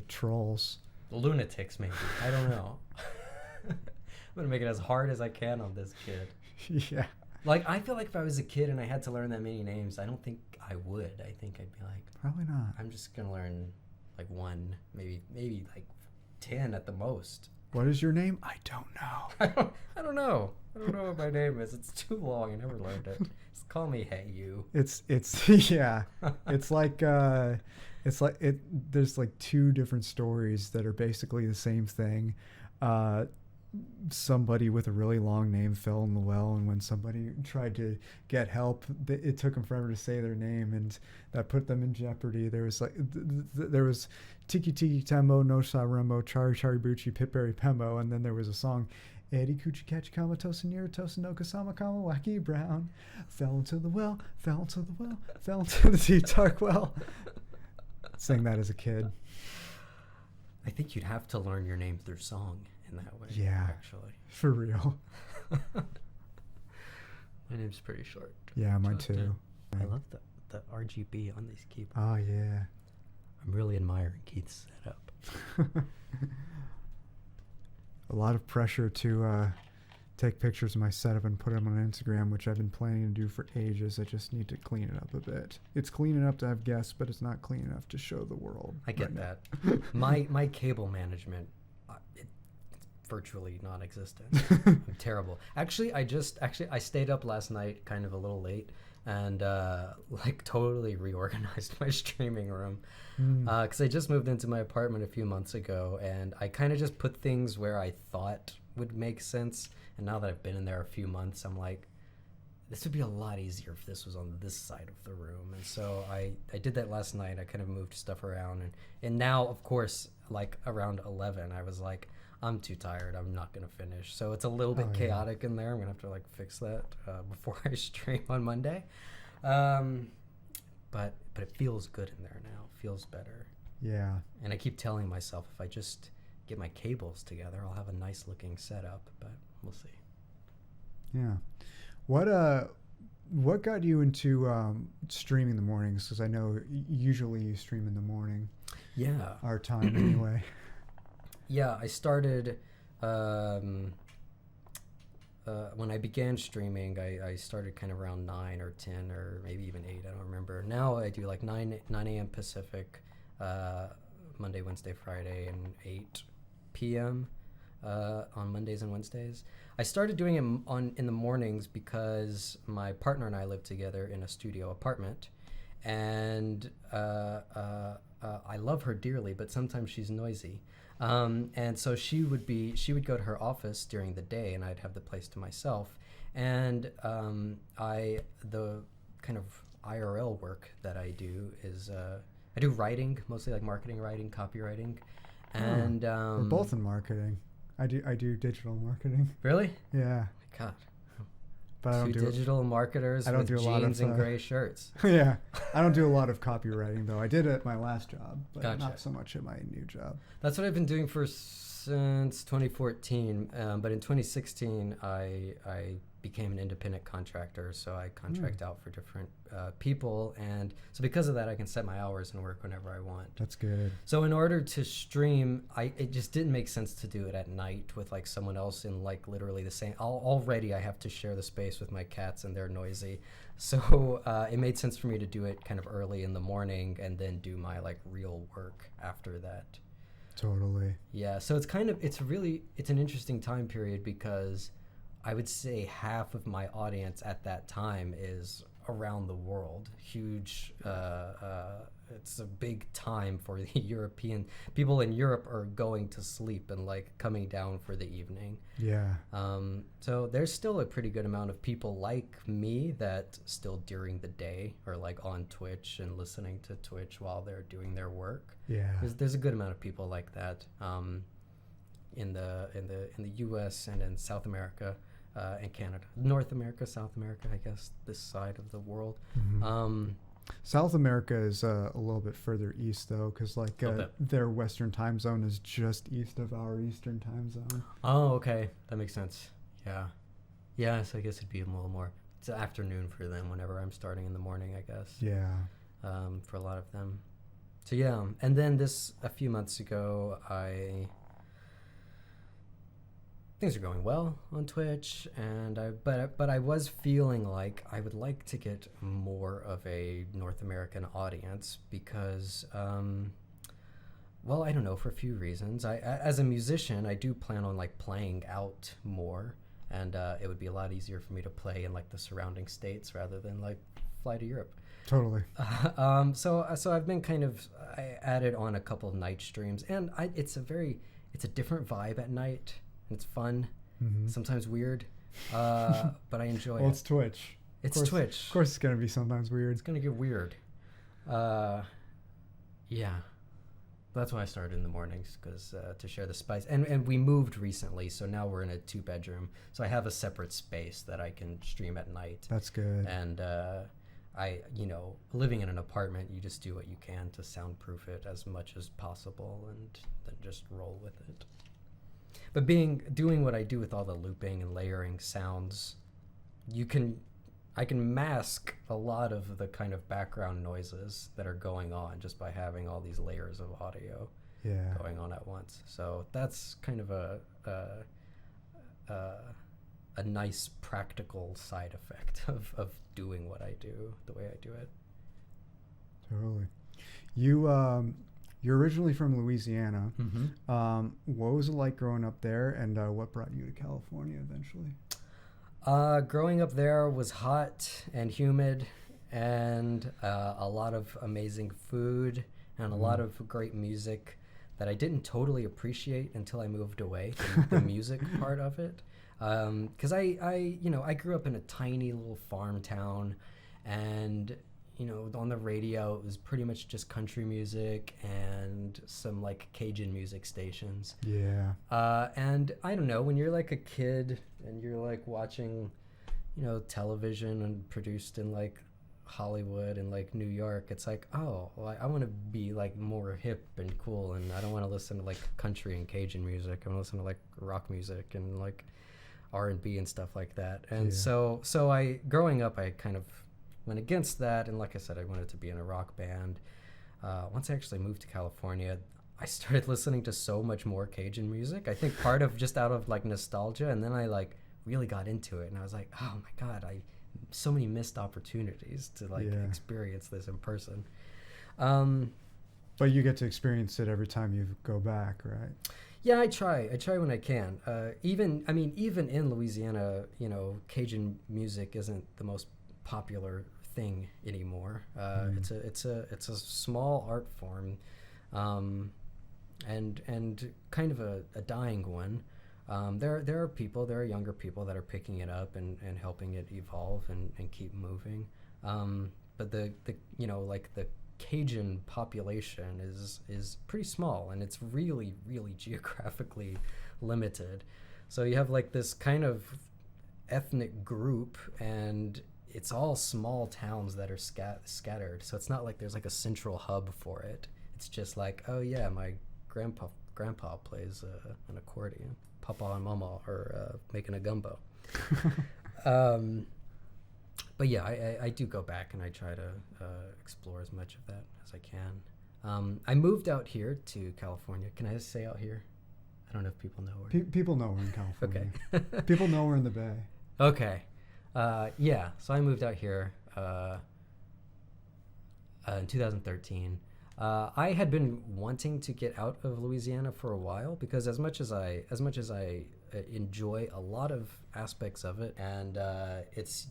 trolls. Lunatics, maybe. I don't know. I'm gonna make it as hard as I can on this kid. Yeah. Like, I feel like if I was a kid and I had to learn that many names, I don't think I would. I think I'd be like, Probably not. I'm just gonna learn like one, maybe like 10 at the most. What is your name? I don't know. I don't know. I don't know what my name is. It's too long. I never learned it. Just call me Hey You. It's yeah. It's like there's like two different stories that are basically the same thing. Somebody with a really long name fell in the well, and when somebody tried to get help, it took them forever to say their name, and that put them in jeopardy. There was like there was Tiki Tiki Tembo, No Sa Rumbo, Chari Chari Buchi, Pitberry Pembo, and then there was a song, Eddie Coochie Catchy Kama Tosanir Tosanoka Sama Kama Wacky Brown fell into the well, fell into the well, fell into the deep dark well. Sang that as a kid. I think you'd have to learn your name through song in that way. Yeah, actually. For real. My name's pretty short. Yeah, mine too. I love the RGB on these keyboards. Oh yeah. I'm really admiring Keith's setup. A lot of pressure to take pictures of my setup and put them on Instagram, which I've been planning to do for ages. I just need to clean it up a bit. It's clean enough to have guests, but it's not clean enough to show the world. I get right that. my cable management, it's virtually non-existent. I'm terrible. Actually, I stayed up last night kind of a little late and like totally reorganized my streaming room because I just moved into my apartment a few months ago, and I kind of just put things where I thought would make sense. And now that I've been in there a few months, I'm like, this would be a lot easier if this was on this side of the room. And so I did that last night. I kind of moved stuff around, and now, of course, like around 11, I was like, I'm too tired. I'm not going to finish. So it's a little bit chaotic in there. I'm going to have to like fix that before I stream on Monday. But it feels good in there now. It feels better. Yeah. And I keep telling myself if I just get my cables together, I'll have a nice looking setup, but we'll see. Yeah. What got you into streaming in the mornings? Because I know usually you stream in the morning. Yeah. Our time anyway. Yeah, I started when I began streaming. I started kind of around 9 or 10 or maybe even 8. I don't remember. Now I do like 9 a.m. Pacific, Monday, Wednesday, Friday, and 8 p.m. On Mondays and Wednesdays. I started doing it in the mornings because my partner and I live together in a studio apartment, and I love her dearly, but sometimes she's noisy. And so she would go to her office during the day, and I'd have the place to myself. And the kind of IRL work that I do is I do writing, mostly like marketing writing, copywriting, and we're both in marketing. I do digital marketing. Really? Yeah. God. But I don't Two do digital marketers with jeans and gray shirts. Yeah. I don't do a lot of copywriting though. I did it at my last job, but Gotcha. not so much at my new job. That's what I've been doing since 2014. But in 2016, I became an independent contractor, so I contract out for different people, and so because of that, I can set my hours and work whenever I want. That's good. So in order to stream, it just didn't make sense to do it at night with like someone else in like literally the same. Already, I have to share the space with my cats, and they're noisy. So it made sense for me to do it kind of early in the morning, and then do my like real work after that. Totally. Yeah. So it's an interesting time period because I would say half of my audience at that time is around the world. Huge. It's a big time for the European people in Europe are going to sleep and like coming down for the evening. Yeah. So there's still a pretty good amount of people like me that still during the day are like on Twitch and listening to Twitch while they're doing their work. Yeah. There's a good amount of people like that in the U.S. and in South America. and Canada, North America, South America, I guess, this side of the world. South America is a little bit further east, though, because like their Western time zone is just east of our Eastern time zone. Oh, okay, that makes sense. Yeah, so I guess it'd be a little more. It's afternoon for them whenever I'm starting in the morning, I guess. Yeah. For a lot of them. So yeah, and then a few months ago, things are going well on Twitch, and but I was feeling like I would like to get more of a North American audience because, well, I don't know, for a few reasons. As a musician, I do plan on like playing out more, and it would be a lot easier for me to play in like the surrounding states rather than like fly to Europe. Totally. So I've been I added on a couple of night streams, and it's a different vibe at night. It's fun, sometimes weird, but I enjoy it. Well, it's Twitch. Twitch. Of course, it's gonna be sometimes weird. It's gonna get weird. Yeah. That's why I started in the mornings, because to share the spice. And we moved recently, so now we're in a 2-bedroom. So I have a separate space that I can stream at night. That's good. And living in an apartment, you just do what you can to soundproof it as much as possible, and then just roll with it. But doing what I do with all the looping and layering sounds, I can mask a lot of the kind of background noises that are going on just by having all these layers of audio going on at once. So that's kind of a nice practical side effect of doing what I do the way I do it. Totally. You're originally from Louisiana. What was it like growing up there, and what brought you to California eventually? Growing up there was hot and humid, and a lot of amazing food and a lot of great music that I didn't totally appreciate until I moved away, the music part of it. Because I grew up in a tiny little farm town, and on the radio it was pretty much just country music and some like Cajun music stations. Yeah. And I don't know, when you're like a kid and you're like watching, television and produced in like Hollywood and like New York, it's like, oh, well, I want to be like more hip and cool, and I don't want to listen to like country and Cajun music. I want to listen to like rock music and like R&B and stuff like that. And so growing up, I kind of went against that, and like I said, I wanted to be in a rock band. Once I actually moved to California, I started listening to so much more Cajun music. I think part of just out of like nostalgia, and then I like really got into it, and I was like, oh my God, so many missed opportunities to like experience this in person. But you get to experience it every time you go back, right? Yeah, I try when I can. Even in Louisiana, Cajun music isn't the most popular thing anymore. It's a small art form, and kind of a dying one. There are younger people that are picking it up and helping it evolve and keep moving. But the Cajun population is pretty small, and it's really, really geographically limited. So you have like this kind of ethnic group, and it's all small towns that are scattered. So it's not like there's like a central hub for it. It's just like, oh yeah, my grandpa plays an accordion. Papa and Mama are making a gumbo. But yeah, I do go back and I try to explore as much of that as I can. I moved out here to California. Can I just say out here? I don't know if people know where. People know we're in California. Okay. People know we're in the Bay. Okay. Yeah, so I moved out here in 2013. I had been wanting to get out of Louisiana for a while, because as much as I enjoy a lot of aspects of it, and it's,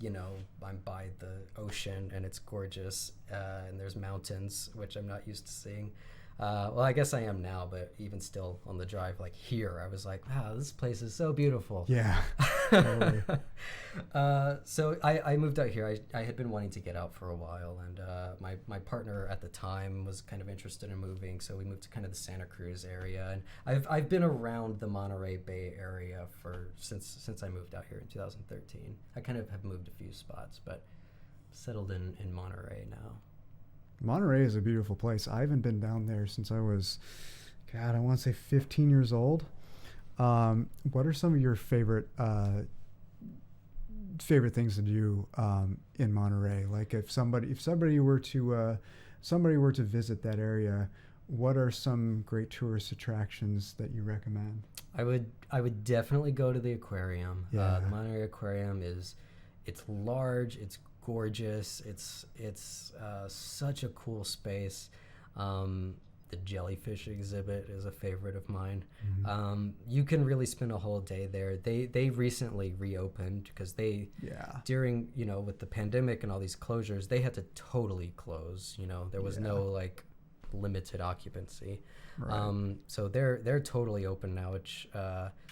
I'm by the ocean and it's gorgeous, and there's mountains, which I'm not used to seeing. Well, I guess I am now, but even still on the drive like here, I was like, wow, this place is so beautiful. Yeah. Totally. So I moved out here. I had been wanting to get out for a while, and my partner at the time was kind of interested in moving, so we moved to kind of the Santa Cruz area. And I've been around the Monterey Bay area since I moved out here in 2013. I kind of have moved a few spots, but settled in Monterey now. Monterey is a beautiful place. I haven't been down there since I was, God, I want to say 15 years old. What are some of your favorite things to do in Monterey? Like if somebody were to visit that area, what are some great tourist attractions that you recommend? I would definitely go to the aquarium. Yeah. The Monterey Aquarium it's large, it's gorgeous, it's such a cool space. The Jellyfish Exhibit is a favorite of mine. Mm-hmm. You can really spend a whole day there. They recently reopened because during, with the pandemic and all these closures, they had to totally close. There was no like limited occupancy. Right. So they're totally open now, which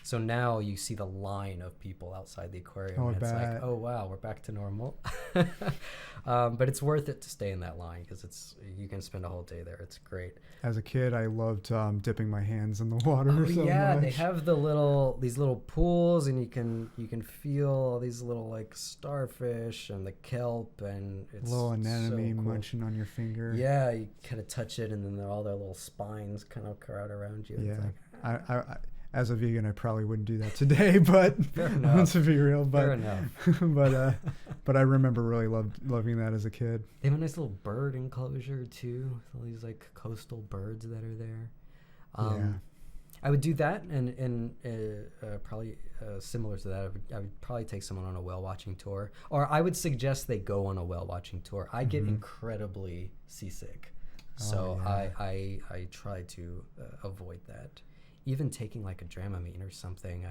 so now you see the line of people outside the aquarium. Oh, I and it's bet. like, oh wow, we're back to normal. But it's worth it to stay in that line because you can spend a whole day there. It's great. As a kid, I loved dipping my hands in the water. So Yeah, much. they have these little pools, and you can feel all these little like starfish and the kelp, and it's a little anemone so cool. munching on your finger. Yeah, you kind of touch it, and then all their little spines kind of crowd around you. Yeah. It's like, I as a vegan, I probably wouldn't do that today, but Fair enough. to be real, fair enough. but I remember really loving that as a kid. They have a nice little bird enclosure too, with all these like coastal birds that are there. Yeah. I would do that, and probably similar to that, I would probably take someone on a whale watching tour, or I would suggest they go on a whale watching tour. I get incredibly seasick, so yeah. I try to avoid that. Even taking like a Dramamine or something,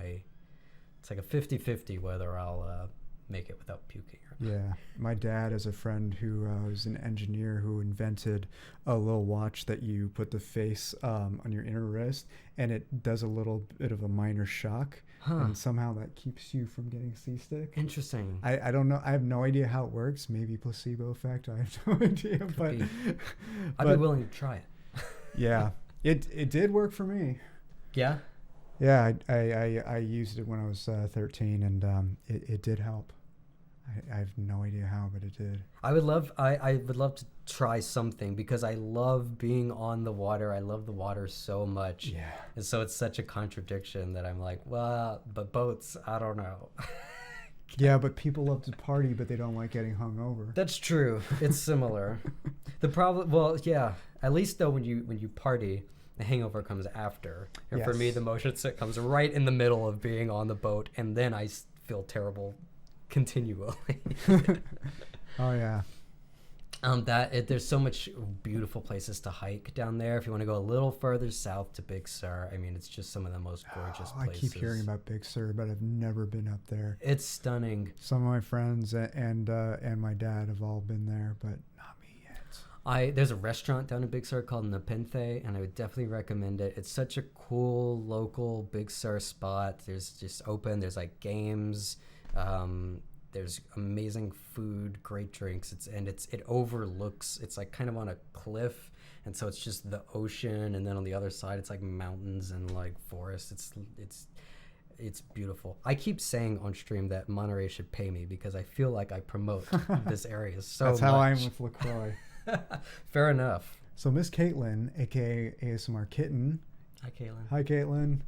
it's like a 50-50 whether I'll make it without puking or not. Yeah, my dad is a friend who was an engineer who invented a little watch that you put the face on your inner wrist, and it does a little bit of a minor shock, and somehow that keeps you from getting seasick. Interesting. I don't know. I have no idea how it works. Maybe placebo effect. I have no idea. But I'd be willing to try it. Yeah, it did work for me. Yeah. Yeah, I used it when I was 13, and it did help. I have no idea how, but it did. I would love to try something because I love being on the water. I love the water so much. Yeah. And so it's such a contradiction that I'm like, well, but boats, I don't know. Yeah, but people love to party, but they don't like getting hungover. That's true. It's similar. The problem, well, yeah. At least though, when you party, the hangover comes after. And for me, Yes. the motion sick comes right in the middle of being on the boat, and then I feel terrible continually. Oh yeah. There's so much beautiful places to hike down there. If you want to go a little further south to Big Sur, I mean, it's just some of the most gorgeous I places. keep hearing about Big Sur, but I've never been up there. It's stunning. Some of my friends and my dad have all been there, but not me yet. There's a restaurant down in Big Sur called Nepenthe, and I would definitely recommend it. It's such a cool local Big Sur spot. There's just open. There's like games. There's amazing food, great drinks. It overlooks. It's like kind of on a cliff, and so it's just the ocean, and then on the other side it's like mountains and like forest. It's beautiful. I keep saying on stream that Monterey should pay me because I feel like I promote this area so much. That's how I am with LaCroix. Fair enough. So Miss Caitlin, aka ASMR Kitten. Hi, Caitlin. Hi, Caitlin.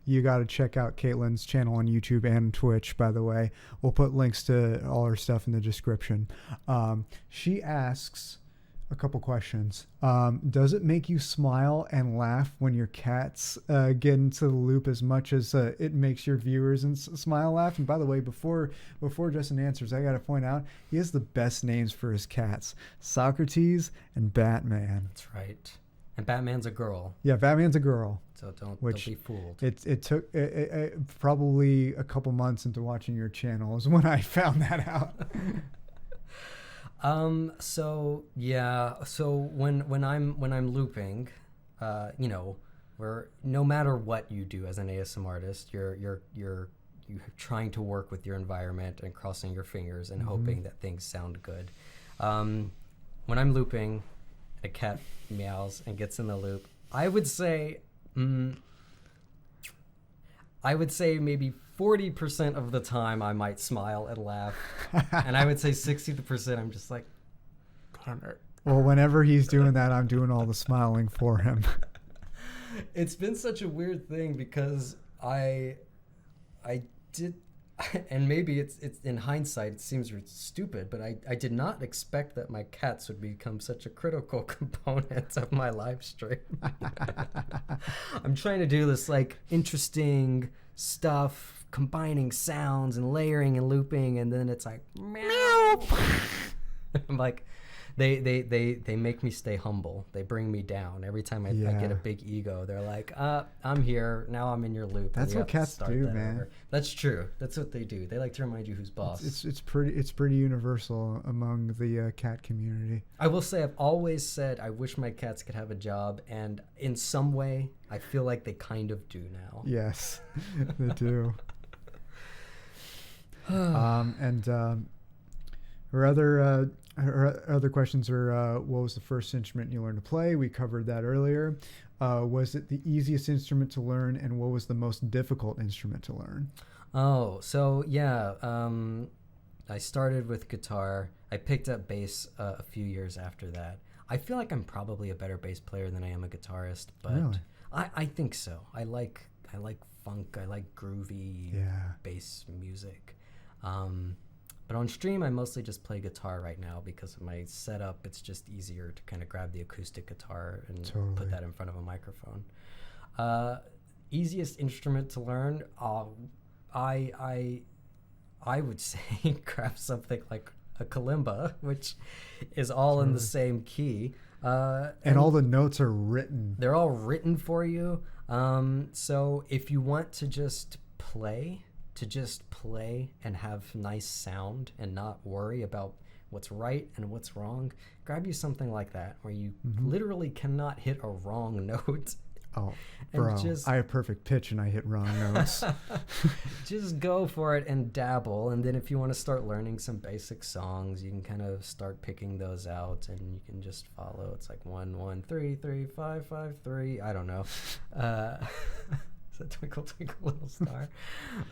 You got to check out Caitlin's channel on YouTube and Twitch, by the way. We'll put links to all her stuff in the description. She asks a couple questions. Does it make you smile and laugh when your cats get into the loop as much as it makes your viewers smile, laugh? And by the way, before Justin answers, I got to point out he has the best names for his cats: Socrates and Batman. That's right. And Batman's a girl. Yeah, Batman's a girl. So don't be fooled. It took probably a couple months into watching your channel is when I found that out. So yeah. So when I'm looping, where no matter what you do as an ASM artist, you're you're trying to work with your environment and crossing your fingers and hoping that things sound good. When I'm looping, a cat meows and gets in the loop. I would say maybe 40% of the time I might smile and laugh, and I would say 60% I'm just like, damn it. Well, whenever he's doing that, I'm doing all the smiling for him. It's been such a weird thing because I did, and maybe it's in hindsight it seems stupid, but I did not expect that my cats would become such a critical component of my live stream. I'm trying to do this like interesting stuff, combining sounds and layering and looping, and then it's like meow. I'm like, they make me stay humble. They bring me down every time I get a big ego. They're like, I'm here now. I'm in your loop. That's what cats do, man. Over. That's true. That's what they do. They like to remind you who's boss. It's pretty universal among the cat community. I will say I've always said I wish my cats could have a job, and in some way I feel like they kind of do now. Yes, they do. Her other questions are, what was the first instrument you learned to play? We covered that earlier. Was it the easiest instrument to learn, and what was the most difficult instrument to learn? Oh, so yeah, I started with guitar. I picked up bass a few years after that. I feel like I'm probably a better bass player than I am a guitarist, but really? I think so. I like funk. I like groovy bass music. But on stream, I mostly just play guitar right now because of my setup. It's just easier to kind of grab the acoustic guitar and put that in front of a microphone. Easiest instrument to learn, I would say grab something like a kalimba, which is all in the same key. And all the notes are written. They're all written for you. So if you want to just play and have nice sound and not worry about what's right and what's wrong, grab you something like that where you literally cannot hit a wrong note. Oh, bro, I have perfect pitch and I hit wrong notes. Just go for it and dabble, and then if you want to start learning some basic songs, you can kind of start picking those out, and you can just follow. It's like 1 1 3 3 5 5 3. I don't know. Twinkle, twinkle, little star.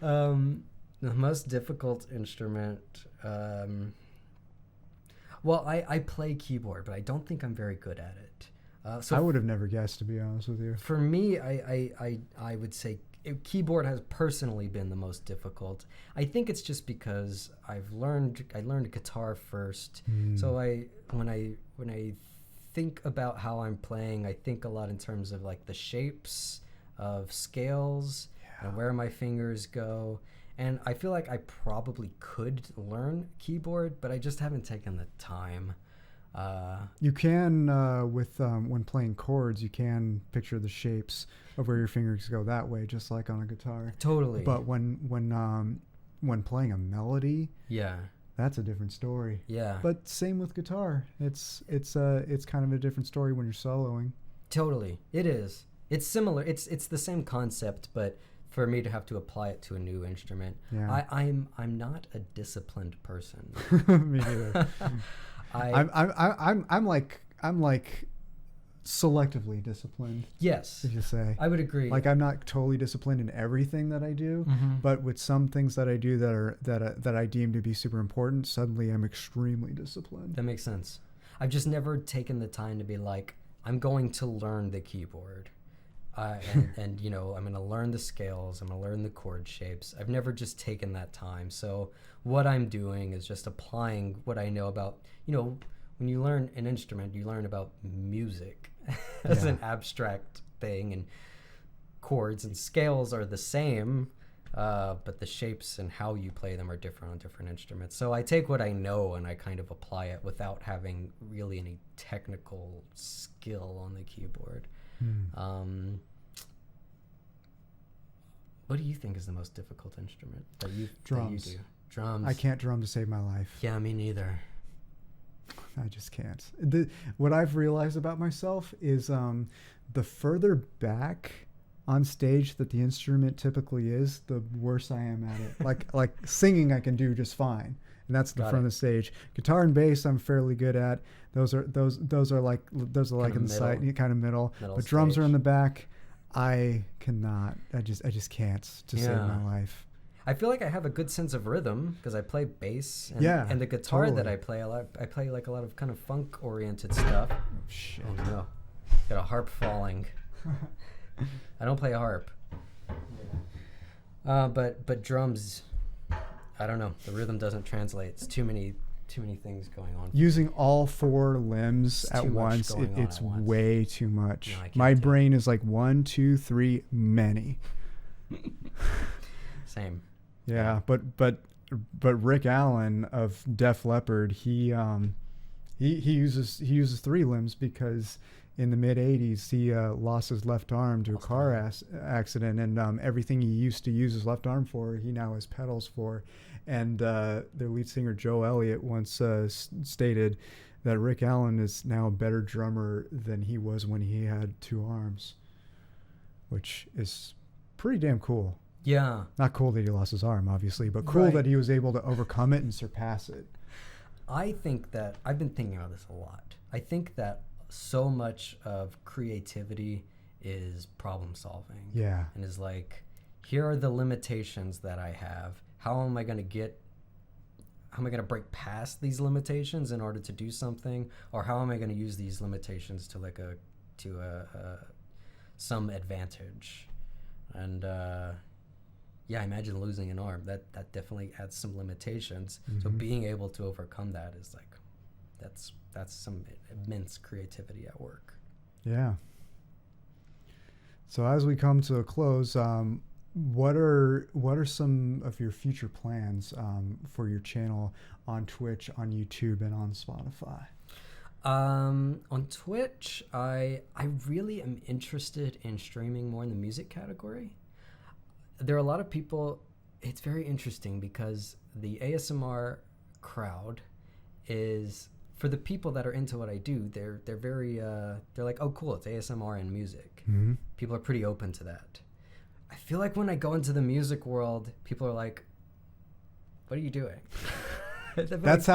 The most difficult instrument. Well, I play keyboard, but I don't think I'm very good at it. So I would have never guessed, to be honest with you. For me, I would say keyboard has personally been the most difficult. I think it's just because I learned guitar first. So when I think about how I'm playing, I think a lot in terms of like the shapes of scales and where my fingers go. And I feel like I probably could learn keyboard, but I just haven't taken the time. You can, when playing chords, you can picture the shapes of where your fingers go that way, just like on a guitar. Totally. But when playing a melody, that's a different story. Yeah. But same with guitar. It's kind of a different story when you're soloing. Totally, it is. It's similar. It's the same concept, but for me to have to apply it to a new instrument, I'm not a disciplined person. Me neither. I'm like selectively disciplined. Yes, if you say. I would agree. Like I'm not totally disciplined in everything that I do, but with some things that I do that I deem to be super important, suddenly I'm extremely disciplined. That makes sense. I've just never taken the time to be like, I'm going to learn the keyboard. And you know, I'm going to learn the scales. I'm going to learn the chord shapes. I've never just taken that time. So what I'm doing is just applying what I know about, you know, when you learn an instrument, you learn about music as an abstract thing, and chords and scales are the same, but the shapes and how you play them are different on different instruments. So I take what I know and I kind of apply it without having really any technical skill on the keyboard. What do you think is the most difficult instrument that you do? Drums. I can't drum to save my life. Yeah, me neither. I just can't. What I've realized about myself is the further back on stage that the instrument typically is, the worse I am at it. Like singing I can do just fine. And that's the front of the stage. Guitar and bass I'm fairly good at. Those are like in the side, kind of middle. But drums are in the back. I cannot. I just can't to save my life. I feel like I have a good sense of rhythm because I play bass. And, and the guitar that I play a lot. I play like a lot of kind of funk oriented stuff. Oh shit! Oh no, got a harp falling. I don't play a harp. But drums. I don't know. The rhythm doesn't translate. It's too many things going on. Using all 4 limbs at once, it's way too much. No, my brain is like 1, 2, 3, many. Same. Yeah, but Rick Allen of Def Leppard, he uses 3 limbs because in the mid '80s he lost his left arm to a car accident, and everything he used to use his left arm for, he now has pedals for. And their lead singer Joe Elliott once stated that Rick Allen is now a better drummer than he was when he had 2 arms, which is pretty damn cool. Yeah. Not cool that he lost his arm, obviously, but cool that he was able to overcome it and surpass it. I think that I've been thinking about this a lot. I think that so much of creativity is problem solving. Yeah. And is like, here are the limitations that I have. How am I going to break past these limitations in order to do something? Or how am I going to use these limitations to some advantage? And I imagine losing an arm. That definitely adds some limitations. Mm-hmm. So being able to overcome that is like, that's some immense creativity at work. Yeah. So as we come to a close, what are some of your future plans for your channel on Twitch, on YouTube, and on Spotify? On Twitch, I really am interested in streaming more in the music category. There are a lot of people. It's very interesting because the ASMR crowd is, for the people that are into what I do, they're very they're like, oh cool, it's ASMR and music. Mm-hmm. People are pretty open to that. I feel like when I go into the music world, people are like, what are you doing? That's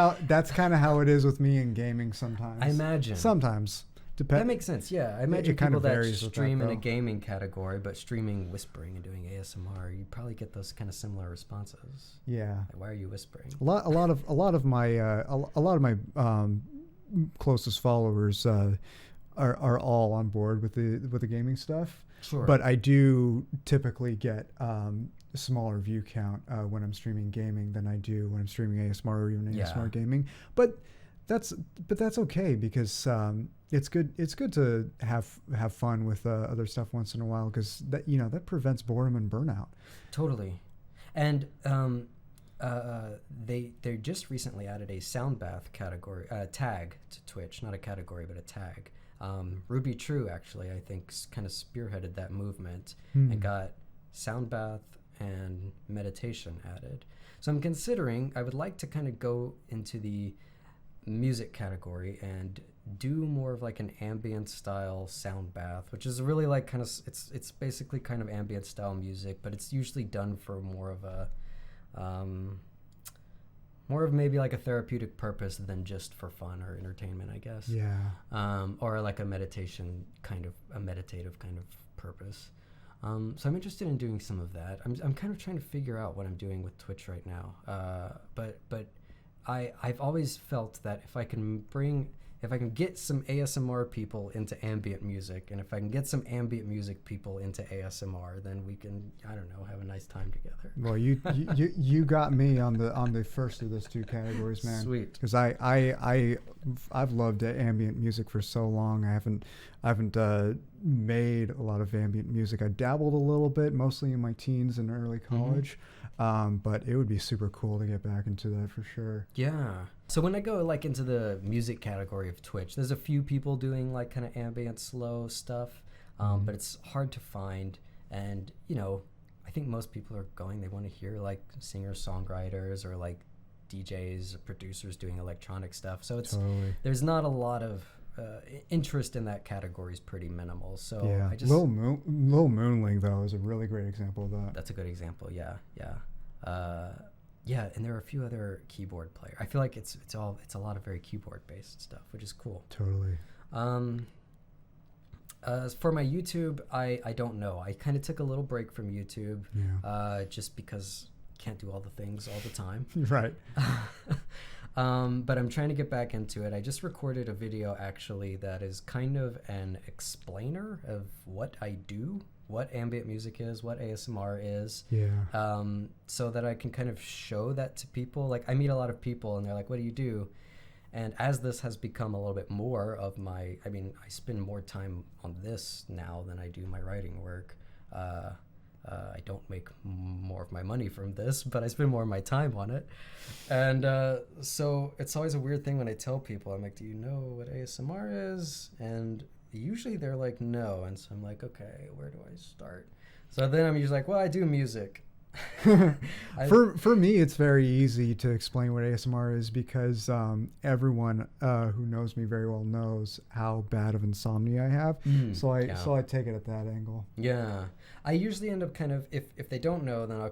kind of how it is with me in gaming sometimes. I imagine. Sometimes. That makes sense, yeah. I imagine people that stream in a gaming category, but streaming whispering and doing ASMR, you probably get those kind of similar responses. Yeah. Like, why are you whispering? A lot of my closest followers are all on board with the gaming stuff. Sure. But I do typically get a smaller view count when I'm streaming gaming than I do when I'm streaming ASMR or even ASMR gaming. But that's okay because it's good to have fun with other stuff once in a while because that prevents boredom and burnout. Totally. And they just recently added a sound bath category tag to Twitch, not a category but a tag. Ruby True actually, I think, kind of spearheaded that movement and got sound bath and meditation added. So I'm considering, I would like to kind of go into the music category and do more of like an ambient style sound bath, which is really like kind of, it's basically kind of ambient style music, but it's usually done for more of maybe like a therapeutic purpose than just for fun or entertainment, I guess. Yeah. Or like a meditative kind of purpose. So I'm interested in doing some of that. I'm kind of trying to figure out what I'm doing with Twitch right now. But I've always felt that if I can get some ASMR people into ambient music, and if I can get some ambient music people into ASMR, then we can, I don't know, have a nice time together. Well, you got me on the first of those 2 categories, man. Sweet. Because I've loved ambient music for so long. I haven't made a lot of ambient music. I dabbled a little bit, mostly in my teens and early college. But it would be super cool to get back into that for sure. Yeah. So when I go like into the music category of Twitch, there's a few people doing like kind of ambient slow stuff, but it's hard to find. And I think most people are they want to hear like singers, songwriters, or like DJs, producers doing electronic stuff. So it's there's not a lot of interest in that category is pretty minimal. So Yeah, I just Lil Moonling though is a really great example of that. that's a good example. Yeah, yeah, and there are a few other keyboard players. I feel like it's a lot of very keyboard based stuff, which is cool. Totally. As for my YouTube, I don't know. I kind of took a little break from YouTube, just because can't do all the things all the time. Right. But I'm trying to get back into it. I just recorded a video actually that is kind of an explainer of what I do, what ambient music is, what ASMR is. Yeah. So that I can kind of show that to people. Like I meet a lot of people and they're like, what do you do? And as this has become a little bit more of my, I mean, I spend more time on this now than I do my writing work. I don't make more of my money from this, but I spend more of my time on it. And so it's always a weird thing when I tell people, I'm like, do you know what ASMR is? And usually they're like, no. And so I'm like, okay, where do I start? So then I'm usually like, well, I do music. For me, it's very easy to explain what ASMR is because everyone who knows me very well knows how bad of insomnia I have. So I take it at that angle. Yeah, I usually end up kind of if they don't know, then I'll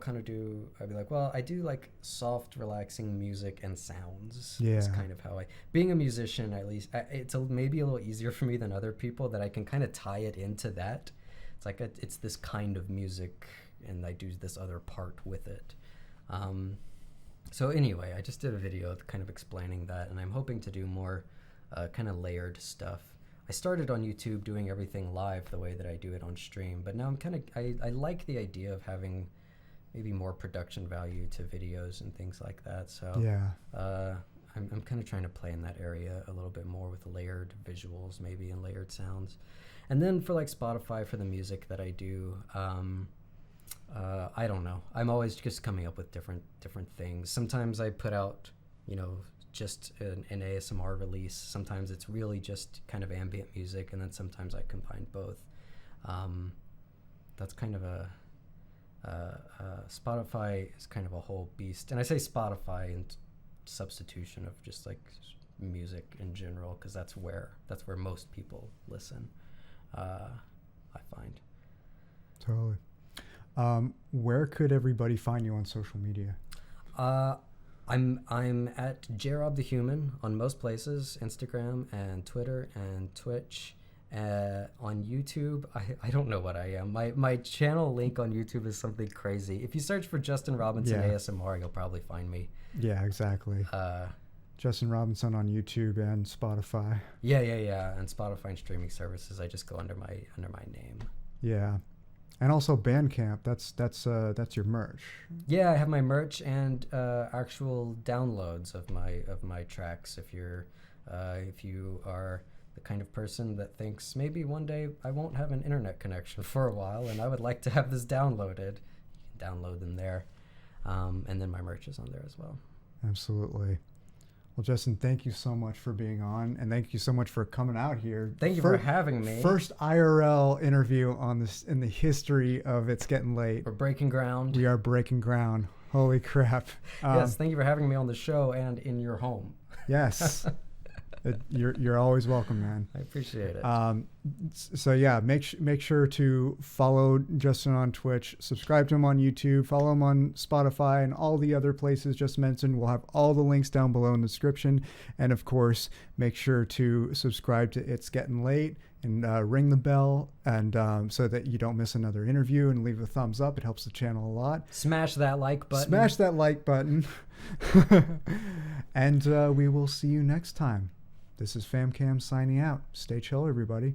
be like, well, I do like soft, relaxing music and sounds. Yeah, it's kind of how being a musician, at least it's maybe a little easier for me than other people that I can kind of tie it into that. It's like it's this kind of music. And I do this other part with it. So anyway, I just did a video kind of explaining that, and I'm hoping to do more kind of layered stuff. I started on YouTube doing everything live the way that I do it on stream, but now I'm kind of, I like the idea of having maybe more production value to videos and things like that. So yeah, I'm kind of trying to play in that area a little bit more with layered visuals maybe and layered sounds. And then for like Spotify for the music that I do, I don't know. I'm always just coming up with different things. Sometimes I put out, just an ASMR release. Sometimes it's really just kind of ambient music, and then sometimes I combine both. That's kind of Spotify is kind of a whole beast. And I say Spotify in substitution of just like music in general, because that's where most people listen, I find. Totally. Where could everybody find you on social media? I'm at Jrobthehuman on most places, Instagram and Twitter and Twitch. On YouTube, I don't know what I am. My channel link on YouTube is something crazy. If you search for Justin Robinson ASMR, you'll probably find me. Yeah, exactly. Justin Robinson on YouTube and Spotify. Yeah, and Spotify and streaming services. I just go under my name. Yeah. And also Bandcamp, that's your merch. Yeah, I have my merch and actual downloads of my tracks. If you are the kind of person that thinks maybe one day I won't have an internet connection for a while and I would like to have this downloaded, you can download them there. And then my merch is on there as well. Absolutely. Well, Justin, thank you so much for being on, and thank you so much for coming out here. Thank you for having me. First IRL interview on this in the history of It's Getting Late. We're breaking ground. We are breaking ground. Holy crap. Yes, thank you for having me on the show and in your home. Yes. You're always welcome, man. I appreciate it. So yeah, make sure to follow Justin on Twitch, subscribe to him on YouTube, follow him on Spotify and all the other places just mentioned. We'll have all the links down below in the description, and of course, make sure to subscribe to It's Getting Late and ring the bell, and so that you don't miss another interview, and leave a thumbs up. It helps the channel a lot. Smash that like button. Smash that like button. And we will see you next time. This is FamKam signing out. Stay chill, everybody.